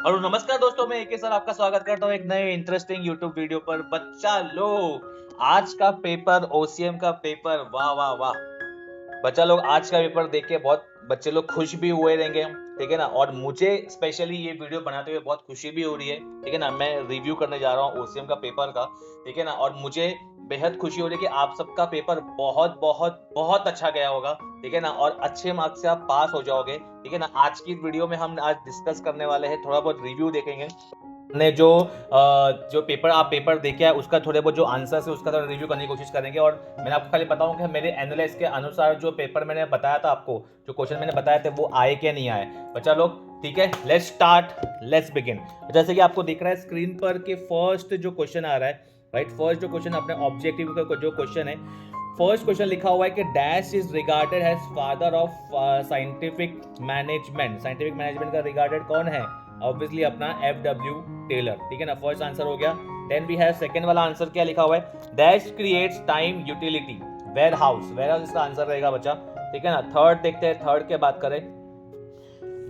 और नमस्कार दोस्तों, मैं एक साल आपका स्वागत करता हूँ एक नए इंटरेस्टिंग यूट्यूब वीडियो पर। बच्चा लोग, आज का पेपर, ओसीएम का पेपर, वाह वाह वाह। बच्चा लोग, आज का पेपर देख के बहुत बच्चे लोग खुश भी हुए रहेंगे, ठीक है ना। और मुझे स्पेशली ये वीडियो बनाते हुए बहुत खुशी भी हो रही है, ठीक है ना। मैं रिव्यू करने जा रहा हूँ ओसीएम का पेपर का, ठीक है ना। और मुझे बेहद खुशी हो रही है कि आप सबका पेपर बहुत बहुत बहुत अच्छा गया होगा, ठीक है ना। और अच्छे मार्क्स से आप पास हो जाओगे, ठीक है ना। आज की वीडियो में हम आज डिस्कस करने वाले हैं, थोड़ा बहुत रिव्यू देखेंगे ने जो पेपर आप पेपर देखे है उसका थोड़े बहुत जो आंसर्स है उसका थोड़ा रिव्यू करने की कोशिश करेंगे। और मैंने आपको खाली बताऊं कि मेरे एनालिस्ट के अनुसार जो पेपर मैंने बताया था आपको, जो क्वेश्चन मैंने बताया थे वो आए क्या नहीं आए बच्चा लोग, ठीक है। Let's start, let's begin. जैसे कि आपको दिख रहा है स्क्रीन पर कि फर्स्ट जो क्वेश्चन आ रहा है, राइट। फर्स्ट जो क्वेश्चन अपने ऑब्जेक्टिव का जो क्वेश्चन है, फर्स्ट क्वेश्चन लिखा हुआ है कि dash is regarded as father of scientific management. Scientific management का रिगार्डेड कौन है? ऑब्वियसली अपना एफ.डब्ल्यू. टेलर, ठीक है ना। फर्स्ट आंसर हो गया। देन वी हैव सेकंड वाला आंसर क्या लिखा हुआ है? Dash creates time utility warehouse. Warehouse इसका आंसर रहेगा बच्चा, ठीक है ना। थर्ड देखते हैं, थर्ड के बात करें।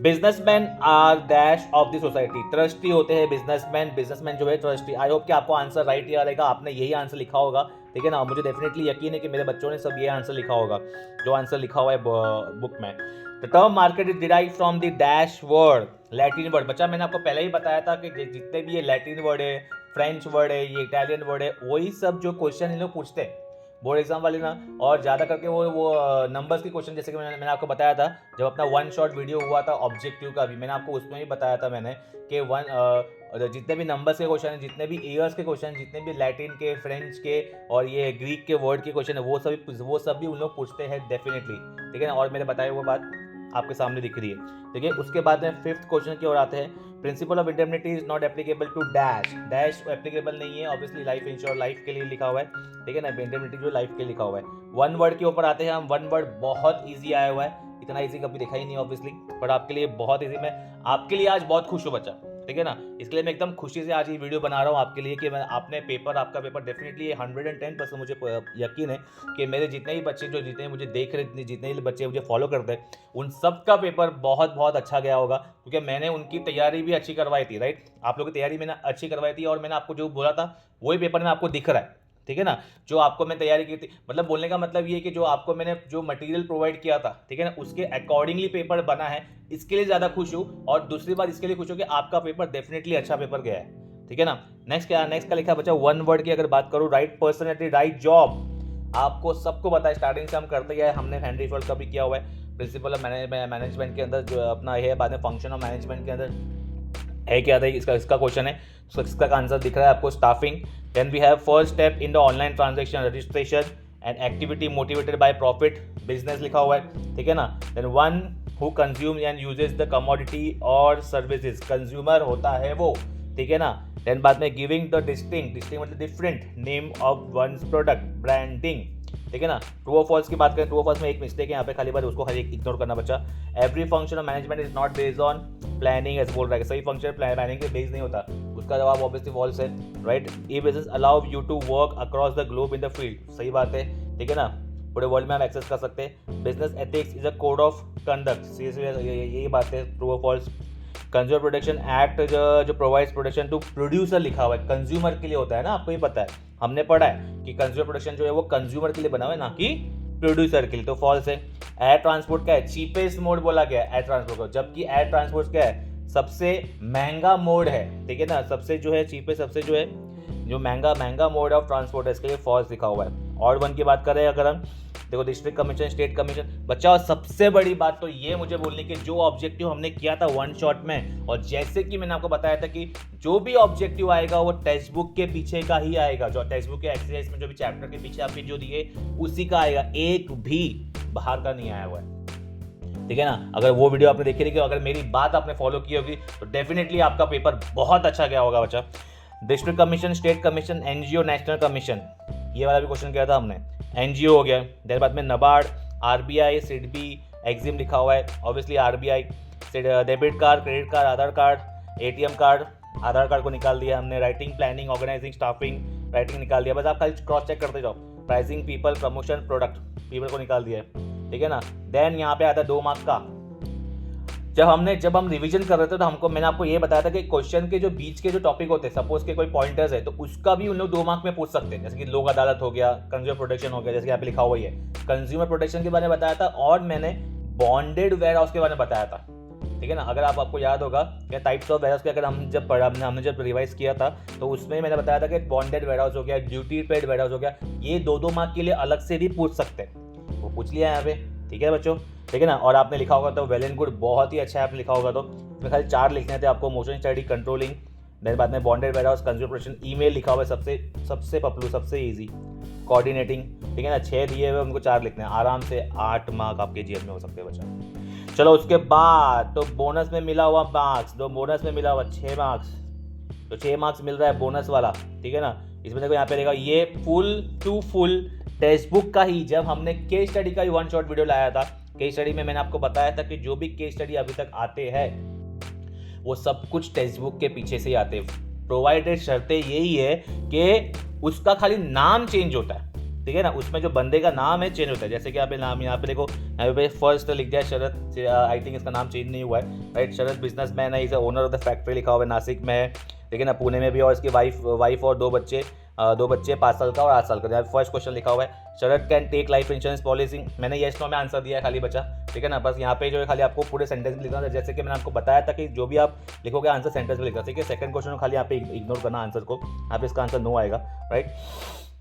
Businessmen are dash of the society. Trustee होते हैं बिजनेसमैन, बिजनेसमैन जो है ट्रस्टी। आई होप कि आपको आंसर राइट ही आ रहेगा, आपने यही आंसर लिखा होगा, ठीक है ना। मुझे डेफिनेटली यकीन है कि मेरे बच्चों ने सब ये आंसर लिखा होगा जो आंसर लिखा हुआ है बुक में। The term market is derive from the dash word, Latin word. बच्चा मैंने आपको पहले ही बताया था कि जितने भी ये लैटिन वर्ड है, फ्रेंच वर्ड है, ये इटालियन वर्ड है, वही सब जो क्वेश्चन इन लोग पूछते हैं बोर्ड एग्जाम वाले ना। और ज़्यादा करके वो नंबर्स के क्वेश्चन, जैसे कि मैंने आपको बताया था जब अपना वन शॉट वीडियो हुआ था ऑब्जेक्टिव का भी, मैंने आपको उसमें भी बताया था मैंने कि जितने भी नंबर्स के क्वेश्चन हैं, जितने भी ईयर्स के क्वेश्चन, जितने भी लैटिन के, फ्रेंच के और ये ग्रीक के वर्ड के क्वेश्चन है, वो सब भी उन लोग पूछते हैं डेफिनेटली, ठीक है ना। और मेरे बताए हुए बात आपके सामने दिख रही है, ठीक है। उसके बाद में फिफ्थ क्वेश्चन की ओर आते हैं। Principle of indemnity is not applicable to dash. Dash applicable नहीं है, ऑब्वियसली लाइफ इंश्योर, लाइफ के लिए लिखा हुआ है, ठीक है ना। इंडेमनिटी जो लाइफ के लिखा हुआ है। वन वर्ड के ऊपर आते हैं हम। वन वर्ड बहुत ईजी आया हुआ है, इतना ईजी कभी देखा ही नहीं ऑब्वियसली, बट आपके लिए बहुत ईजी। मैं आपके लिए आज बहुत खुश हूँ बच्चा, ठीक है ना। इसके लिए मैं एकदम खुशी से आज ये वीडियो बना रहा हूँ आपके लिए कि मैं आपने पेपर, आपका पेपर डेफिनेटली 110% मुझे यकीन है कि मेरे जितने ही बच्चे जो जितने मुझे देख रहे, जितने ही बच्चे मुझे फॉलो करते हैं, उन सब का पेपर बहुत बहुत अच्छा गया होगा, क्योंकि मैंने उनकी तैयारी भी अच्छी करवाई थी, राइट। आप लोगों की तैयारी मैंने अच्छी करवाई थी और मैंने आपको जो बोला था वही पेपर में आपको दिख रहा है, ठीक है ना। जो आपको मैं तैयारी की थी, मतलब बोलने का मतलब ये कि जो आपको मैंने जो मटेरियल प्रोवाइड किया था, ठीक है ना, उसके अकॉर्डिंगली पेपर बना है, इसके लिए ज़्यादा खुश हूँ। और दूसरी बात इसके लिए खुश हूँ कि आपका पेपर डेफिनेटली अच्छा पेपर गया है, ठीक है ना। नेक्स्ट का लिखा बच्चा वन वर्ड की अगर बात करूँ, राइट पर्सनैलिटी राइट जॉब। आपको सबको पता है, स्टार्टिंग से हम करते हैं, हमने हेनरी फोर्ड का भी किया हुआ है। प्रिंसिपल ऑफ मैनेजमेंट के अंदर जो अपना ये है, बाद में फंक्शन ऑफ मैनेजमेंट के अंदर है क्या था, इसका क्वेश्चन है। तो इसका आंसर दिख रहा है आपको, staffing. Then we have first step in the online transaction registration and activity motivated by profit, business लिखा हुआ है, ठीक है ना। Then one who consume and uses the commodity और सर्विसेज, कंज्यूमर होता है वो, ठीक है ना। देन बाद में गिविंग द डिस्टिंक्ट मतलब different name of one's product, branding, ठीक है ना। ट्रू और फॉल्स की बात करें, ट्रू और फॉल्स में एक मिस्टेक है यहाँ पे, खाली बात उसको खाली इग्नोर करना बच्चा। Every function of management is not based on planning, ऐसे बोल रहा है, सही फंक्शन प्लानिंग के बेस नहीं होता, उसका जवाब ऑब्वियसली फॉल्स है, right. E business allow you to work across the globe in the field, सही बात है, ठीक है ना। पूरे वर्ल्ड में आप एक्सेस कर सकते हैं। Business ethics is a code of conduct, यही बात है, ट्रू और फॉल्स। कंज्यूमर प्रोटेक्शन एक्ट जो प्रोवाइड्स प्रोटेक्शन टू प्रोड्यूसर लिखा हुआ है, कंज्यूमर के लिए होता है ना, आपको ही पता है, हमने पढ़ा है कि कंज्यूमर प्रोटेक्शन जो है वो कंज्यूमर के लिए बना हुआ है, ना कि प्रोड्यूसर के लिए, तो फॉल्स है। एयर ट्रांसपोर्ट क्या है? चीपेस्ट मोड बोला गया है एयर ट्रांसपोर्ट को, जबकि एयर ट्रांसपोर्ट क्या है? सबसे महंगा मोड है, ठीक है ना। सबसे जो है चीपेस्ट, सबसे जो है जो महंगा मोड ऑफ ट्रांसपोर्ट है, इसके लिए फॉल्स लिखा हुआ है। और वन की बात करें अगर हम, देखो डिस्ट्रिक्ट कमीशन, स्टेट कमीशन बच्चा। और सबसे बड़ी बात तो ये मुझे बोलने की, जो ऑब्जेक्टिव हमने किया था वन शॉट में, और जैसे कि मैंने आपको बताया था कि जो भी ऑब्जेक्टिव आएगा वो टेक्स्ट बुक के पीछे का ही आएगा, जो टेक्स्ट बुक के एक्सरसाइज में जो भी चैप्टर के पीछे आपके जो दिए उसी का आएगा, एक भी बाहर का नहीं आया हुआ है, ठीक है ना। अगर वो वीडियो आपने देखी रही, अगर मेरी बात आपने फॉलो की होगी तो डेफिनेटली आपका पेपर बहुत अच्छा गया होगा बच्चा। District commission, state commission, NGO, national commission, ये वाला भी क्वेश्चन किया था हमने। एनजीओ हो गया, देर बाद में नबार्ड, आरबीआई, सिडबी, एग्जिम लिखा हुआ है, obviously RBI. Debit card, credit card, Aadhaar card, ATM card, Aadhaar card को निकाल दिया हमने। Writing, planning, organising, staffing, writing निकाल दिया, बस आप खाली क्रॉस चेक करते जाओ। Pricing, people, promotion, product, people को निकाल दिया है, ठीक है ना। देन यहाँ पे आता है 2 मार्क्स का जब हम रिवीजन कर रहे थे तो मैंने आपको ये बताया था कि क्वेश्चन के जो बीच के जो टॉपिक होते हैं, सपोज के कोई पॉइंटर्स है तो उसका भी उन लोग 2 मार्क में पूछ सकते हैं। जैसे कि लोक अदालत हो गया, कंज्यूमर प्रोटेक्शन हो गया, जैसे कि यहाँ पे लिखा हुआ ही है कंज्यूमर प्रोटेक्शन के बारे में बताया था, और मैंने बॉन्डेड वेयर हाउस के बारे में बताया था। ठीक है ना, अगर आपको याद होगा क्या टाइप्स ऑफ वेयर हाउस के, अगर हमने जब रिवाइज किया था तो उसमें मैंने बताया था कि बॉन्डेड वेयर हाउस हो गया, ड्यूटी पेड वेयर हाउस हो गया, ये 2 मार्क के लिए अलग से भी पूछ सकते हैं। वो पूछ लिया यहाँ पे। ठीक है बच्चों, ठीक है ना। और आपने लिखा होगा तो वेल एंड गुड, बहुत ही अच्छा है आपने लिखा होगा तो इसमें खाली 4 लिखने थे आपको, मोशन स्टडी, कंट्रोलिंग, देन बाद में bonded warehouse, consumer protection, email लिखा हुआ है सबसे पपलू, सबसे इजी, कोऑर्डिनेटिंग। ठीक है ना, 6 दिए हुए उनको 4 लिखने हैं, आराम से 8 मार्क आपके जेब में हो सकते हैं बच्चा। चलो उसके बाद तो बोनस में मिला हुआ मार्क्स, बोनस में मिला हुआ 6 मार्क्स, तो 6 मार्क्स मिल रहा है बोनस वाला। ठीक है ना, इसमें देखो यहाँ पे देखा ये फुल टेक्स्ट बुक का ही, जब हमने केस स्टडी का ही 1 शॉट वीडियो लाया था, केस स्टडी में मैंने आपको बताया था कि जो भी केस स्टडी अभी तक आते हैं वो सब कुछ टेक्स्ट बुक के पीछे से ही आते हैं। प्रोवाइडेड शर्तें यही है कि उसका खाली नाम चेंज होता है। ठीक है ना, उसमें जो बंदे का नाम है चेंज होता है। जैसे कि आप नाम यहाँ पे देखो, यहाँ पे फर्स्ट लिख दिया शरद, आई थिंक इसका नाम चेंज नहीं हुआ है, राइट। शरद बिजनेसमैन है, इसे ओनर ऑफ द फैक्ट्री लिखा हुआ है, नासिक में है। ठीक है ना, पुणे में भी, और इसकी वाइफ और 2 बच्चे 5 साल का और 8 साल का। यहाँ फर्स्ट क्वेश्चन लिखा हुआ है, Sharad can take life insurance policy. मैंने यस नो में आंसर दिया है खाली बचा। ठीक है ना, बस यहाँ पे जो है खाली आपको पूरे सेंटेंस में लिखना था, जैसे कि मैंने आपको बताया था कि जो भी आप लिखोगे आंसर सेंटेंस में लिखना। ठीक है, सेकंड क्वेश्चन को खाली यहाँ पे इग्नोर करना आंसर को, यहाँ पे इसका आंसर नो आएगा, राइट।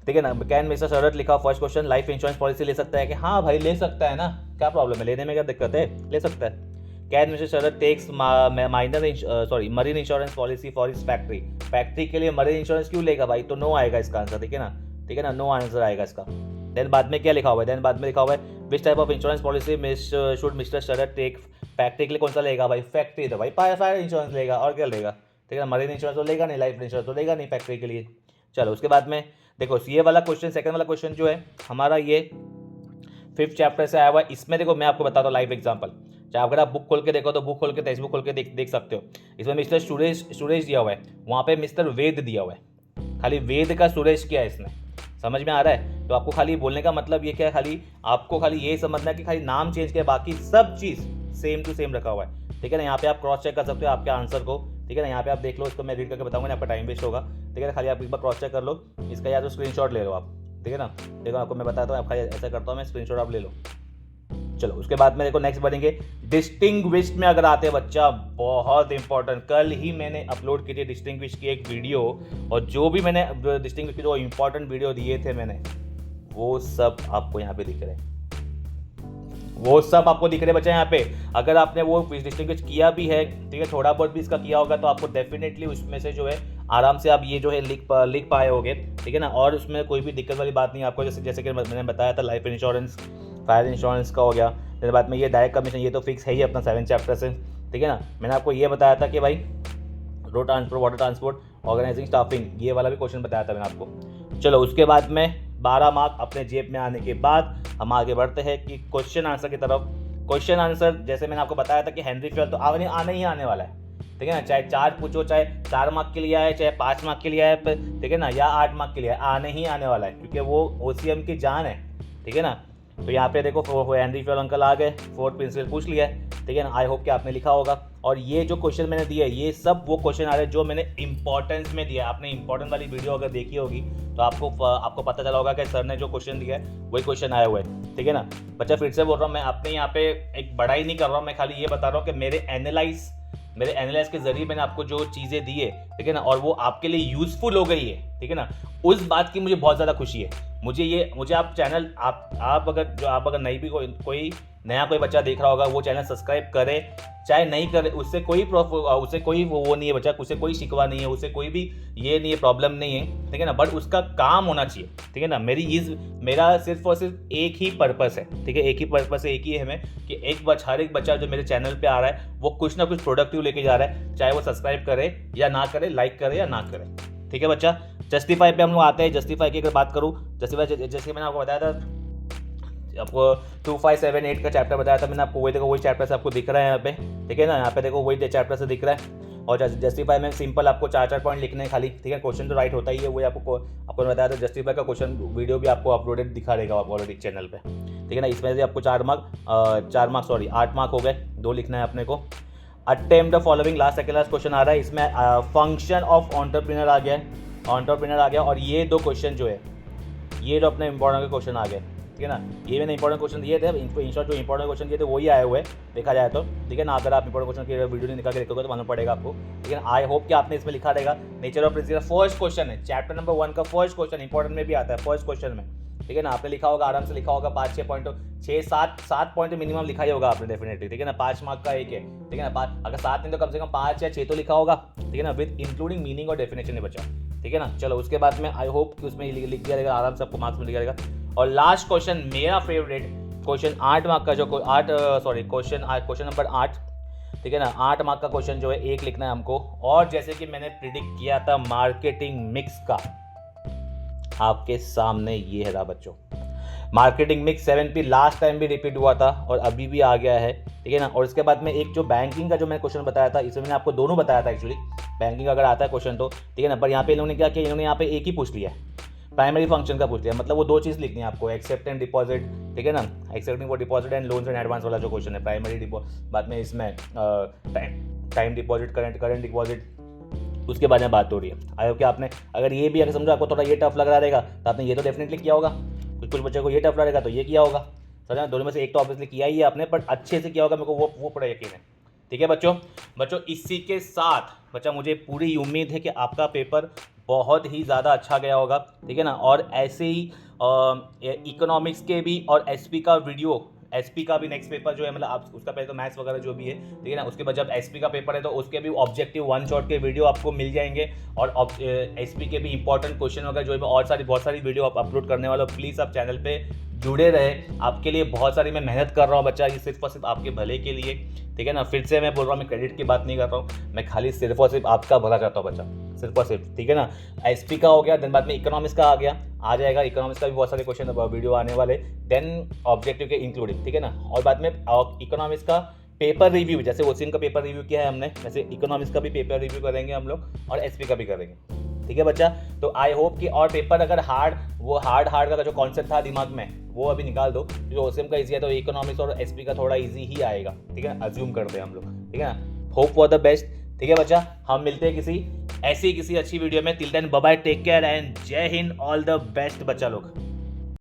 ठीक है ना, कैन मिस्टर शरद लिखा first question, life insurance policy ले सकता है कि हाँ भाई ले सकता है ना, क्या प्रॉब्लम है, लेने में क्या दिक्कत है, ले सकता है। Can mister Sharad takes marine insurance policy for इस फैक्ट्री के लिए मरीन इंश्योरेंस क्यों लेगा भाई, तो नो आएगा इसका आंसर। ठीक है ना, ठीक है ना, नो आंसर आएगा इसका। देन बाद में क्या लिखा हुआ है, देन बाद में लिखा हुआ है which type of insurance policy should mister Sharad take, factory के लिए कौन सा लेगा भाई, फैक्ट्री तो भाई फायर इंश्योरेंस लेगा, और क्या लेगा। ठीक है, मरीन इंश्योरेंस तो लेगा नहीं, लाइफ इंश्योरेंस तो लेगा नहीं फैक्ट्री के लिए। चलो उसके बाद में देखो ये वाला क्वेश्चन, सेकंड वाला क्वेश्चन जो है हमारा ये 5th चैप्टर से आया हुआ है। इसमें देखो मैं आपको बताता हूँ लाइव एग्जांपल, चाहे अगर आप बुक खोल के देखो तो बुक खोल के टेक्स्ट बुक खोल के देख सकते हो। इसमें मिस्टर सुरेश दिया हुआ है, वहाँ पे मिस्टर वेद दिया हुआ है, खाली वेद का सुरेश किया है इसमें, समझ में आ रहा है। तो आपको खाली बोलने का मतलब ये क्या है, खाली आपको खाली ये समझना है कि खाली नाम चेंज किया, बाकी सब चीज़ सेम टू सेम रखा हुआ है। ठीक है ना, यहाँ पे आप क्रॉस चेक कर सकते हो आपके आंसर को। ठीक है ना, यहाँ पे आप देख लो, इसको मैं रीड करके बताऊंगा, आपका टाइम वेस्ट होगा। ठीक है ना, खाली आप एक बार क्रॉस चेक कर लो इसका, या तो स्क्रीनशॉट ले लो आप। ठीक है ना, देखो आपको मैं बताता हूँ, आप खाली ऐसा करता हूँ मैं, स्क्रीनशॉट आप ले लो। चलो उसके बाद में देखो नेक्स्ट बढ़ेंगे, डिस्टिंग्विश्ड में अगर आते हैं बच्चा, बहुत इंपॉर्टेंट, कल ही मैंने अपलोड की थी डिस्टिंग्विश्ड की एक वीडियो, और जो भी मैंने डिस्टिंग्विश्ड की जो इंपॉर्टेंट वीडियो दिए थे मैंने, वो सब आपको यहाँ पे दिख रहे हैं, वो सब आपको दिख रहे बच्चा यहाँ पे। अगर आपने वो डिस्टिंग्विश किया भी है, ठीक है, थोड़ा बहुत भी इसका किया होगा, तो आपको डेफिनेटली उसमें से जो है आराम से आप ये जो है लिख पाए होगे। ठीक है ना, और उसमें कोई भी दिक्कत वाली बात नहीं आपको, जैसे कि मैंने बताया था लाइफ इंश्योरेंस, फायर इंश्योरेंस का हो गया। फिर बाद में ये डायरेक्ट कमीशन, ये तो फिक्स है ही अपना 7 चैप्टर से। ठीक है ना, मैंने आपको ये बताया था कि भाई road transport, water transport, organising, staffing, ये वाला भी क्वेश्चन बताया था मैंने आपको। चलो उसके बाद में 12 मार्क अपने जेब में आने के बाद हम आगे बढ़ते हैं कि क्वेश्चन आंसर की तरफ। क्वेश्चन आंसर जैसे मैंने आपको बताया था कि हेनरी फील्ड तो आने ही आने वाला है। ठीक है ना, चाहे 4 पूछो, चाहे 4 मार्क के लिए आए, चाहे 5 मार्क के लिए आए, ठीक है ना, या 8 मार्क के लिए आने ही आने वाला है, क्योंकि वो OCM की जान है। ठीक है ना, तो यहाँ पे देखो हेनरी फील्ड अंकल आ गए, 4th प्रिंसिपल पूछ लिया है। ठीक है ना, आई होप कि आपने लिखा होगा। और ये जो क्वेश्चन मैंने दिया है, ये सब वो क्वेश्चन आ रहे हैं जो मैंने इंपॉर्टेंस में दिया है। आपने इंपॉर्टेंट वाली वीडियो अगर देखी होगी तो आपको पता चला होगा कि सर ने जो क्वेश्चन दिया है वही क्वेश्चन आए हुए हैं। ठीक है ना बच्चा, फिर से बोल रहा हूँ, मैं अपने यहाँ पे एक बड़ाई नहीं कर रहा हूँ, मैं खाली ये बता रहा हूँ कि मेरे एनालाइज के जरिए मैंने आपको जो चीज़ें दी है, ठीक है ना, और वो आपके लिए यूजफुल हो गई है। ठीक है ना, उस बात की मुझे बहुत ज़्यादा खुशी है। मुझे आप चैनल आप अगर नहीं भी कोई नया कोई बच्चा देख रहा होगा, वो चैनल सब्सक्राइब करे चाहे नहीं करे, उससे कोई वो नहीं है बच्चा, उसे कोई शिकवा नहीं है, उसे कोई भी ये नहीं है, प्रॉब्लम नहीं है। ठीक है ना, बट उसका काम होना चाहिए। ठीक है ना, मेरा सिर्फ और सिर्फ एक ही पर्पस है। ठीक है, एक ही पर्पस है, एक ही है हमें कि हर एक बच्चा जो मेरे चैनल पे आ रहा है वो कुछ ना कुछ प्रोडक्टिव लेके जा रहा है, चाहे वो सब्सक्राइब करे या ना करे, लाइक करे या ना करे। ठीक है बच्चा, जस्टिफाई पे हम लोग आते हैं। जस्टिफाई की अगर बात करूँ, जस्टिफाई जैसे मैंने आपको बताया था, आपको 2, 5, 7, 8 का चैप्टर बताया था मैंने आपको, वही देखो वही चैप्टर से आपको दिख रहा है यहाँ पे। ठीक है ना, यहाँ पे देखो वही चैप्टर से दिख रहा है। और जस्टिफाई में सिंपल आपको 4 पॉइंट लिखने हैं खाली। ठीक है, क्वेश्चन तो राइट होता ही है, वही आपको बताया था। जस्टिफाई का क्वेश्चन वीडियो भी आपको अपलोडेड दिखा देगा ऑलरेडी चैनल पे। ठीक है ना। इसमें से आपको 8 मार्क हो गए, 2 लिखना है अपने को। Attempt the following, last question आ रहा है इसमें, फंक्शन ऑफ एंटरप्रेन्योर आ गया है, एंटरप्रेन्योर आ गया। और ये 2 क्वेश्चन जो है, ये जो अपने इंपॉर्टेंट क्वेश्चन आ गए, ठीक है ना। ये मैंने इंपॉर्टेंट क्वेश्चन दिए थे, इन शॉर्ट जो इंपॉर्टेंट क्वेश्चन दिए थे वही आए हुए देखा जाए तो, ठीक है ना। अगर आप इंपॉर्टेंट क्वेश्चन की वीडियो नहीं निकाल के देखोगे तो मालूम पड़ेगा आपको, ठीक है ना। आई होप कि आपने इसमें लिखा रहेगा nature of principle, first question है चैप्टर नंबर 1 का फर्स्ट क्वेश्चन, इंपॉर्टेंट में भी आता है फर्स्ट क्वेश्चन में, ठीक है ना। आपने लिखा होगा, आराम से लिखा होगा 5-6 पॉइंट, 6-7 पॉइंट मिनिमम लिखा ही होगा आपने डेफिनेटली, ठीक है ना। 5 मार्क का एक है, ठीक है ना। अगर 7 नहीं तो कम से कम 5 या 6 तो लिखा होगा, ठीक है ना, विद इंक्लूडिंग मीनिंग और डेफिनेशन है बच्चा, ठीक है ना। चलो उसके बाद में आई होप कि उसमें लिख दिया रहेगा, आराम से आपको मार्क्स मिल जाएगा। और लास्ट क्वेश्चन मेरा फेवरेट क्वेश्चन 8 मार्क का, जो क्वेश्चन नंबर 8, ठीक है ना। 8 मार्क का क्वेश्चन जो है 1 लिखना है हमको। और जैसे कि मैंने प्रिडिक्ट किया था मार्केटिंग मिक्स का, आपके सामने ये है बच्चों, marketing mix 7P last time भी रिपीट हुआ था और अभी भी आ गया है, ठीक है ना। और इसके बाद में एक जो बैंकिंग का जो मैंने क्वेश्चन बताया था, इसमें मैंने आपको दोनों बताया था एक्चुअली, बैंकिंग अगर आता है क्वेश्चन तो, ठीक है ना। पर यहाँ पे इन्होंने क्या किया, इन्होंने यहाँ पे एक ही पूछ लिया है, प्राइमरी फंक्शन का पूछ लिया, मतलब वो 2 चीज़ लिखनी है आपको, एक्सेप्ट एंड डिपॉजिट, ठीक है ना। Accepting for deposit and loans and advance वाला जो क्वेश्चन है, प्राइमरी बाद में इसमें टाइम डिपॉजिट, करंट डिपॉजिट, उसके बारे में बात हो रही है। आई होप कि आपने, अगर ये भी अगर समझो आपको थोड़ा ये टफ लग रहा रहेगा तो आपने ये तो डेफिनेटली किया होगा, कुछ बच्चों को ये टफ लगेगा तो ये किया होगा, समझा। दोनों में से एक तो ऑब्वियसली किया ही है आपने, बट अच्छे से किया होगा, मेरे को वो पूरा यकीन है, ठीक है बच्चों। इसी के साथ बच्चा मुझे पूरी उम्मीद है कि आपका पेपर बहुत ही ज़्यादा अच्छा गया होगा, ठीक है ना। और ऐसे ही इकोनॉमिक्स के भी और एसपी का वीडियो, एसपी का भी नेक्स्ट पेपर जो है, मतलब आप उसका पहले तो मैथ्स वगैरह जो भी है, ठीक है ना। उसके बाद जब एसपी का पेपर है तो उसके भी ऑब्जेक्टिव 1 शॉट के वीडियो आपको मिल जाएंगे, और एसपी के भी इंपॉर्टेंट क्वेश्चन वगैरह जो है और बहुत सारी वीडियो आप अपलोड करने वाला हूँ। प्लीज़ आप चैनल पे जुड़े रहे, आपके लिए बहुत सारी मैं मेहनत कर रहा हूँ बच्चा, ये सिर्फ और सिर्फ आपके भले के लिए, ठीक है ना। फिर से मैं बोल रहा हूँ, मैं क्रेडिट की बात नहीं कर रहा हूँ, मैं खाली सिर्फ और सिर्फ आपका भला चाहता हूँ बच्चा, सिर्फ और सिर्फ, ठीक है ना। एसपी का हो गया, देन बाद में इकोनॉमिक्स का आ जाएगा, इकोनॉमिक्स का भी बहुत सारे क्वेश्चन वीडियो आने वाले, देन ऑब्जेक्टिव के इंक्लूडिंग, ठीक है ना। और बाद में इकोनॉमिक्स का पेपर रिव्यू, जैसे ओसीएम का पेपर रिव्यू किया है हमने, वैसे इकोनॉमिक्स का भी पेपर रिव्यू करेंगे हम लोग, और एसपी का भी करेंगे, ठीक है बच्चा। तो आई होप कि, और पेपर अगर हार्ड का जो कॉन्सेप्ट था दिमाग में वो अभी निकाल दो, जो ओसीएम का इजी है तो इकोनॉमिक्स और एसपी का थोड़ा इजी ही आएगा, ठीक है, अज्यूम करते हैं हम लोग, ठीक है ना। होप फॉर द बेस्ट, ठीक है बच्चा। हम मिलते हैं किसी अच्छी वीडियो में। Till then bye bye, take care and Jai Hind, all the best बच्चा लोग।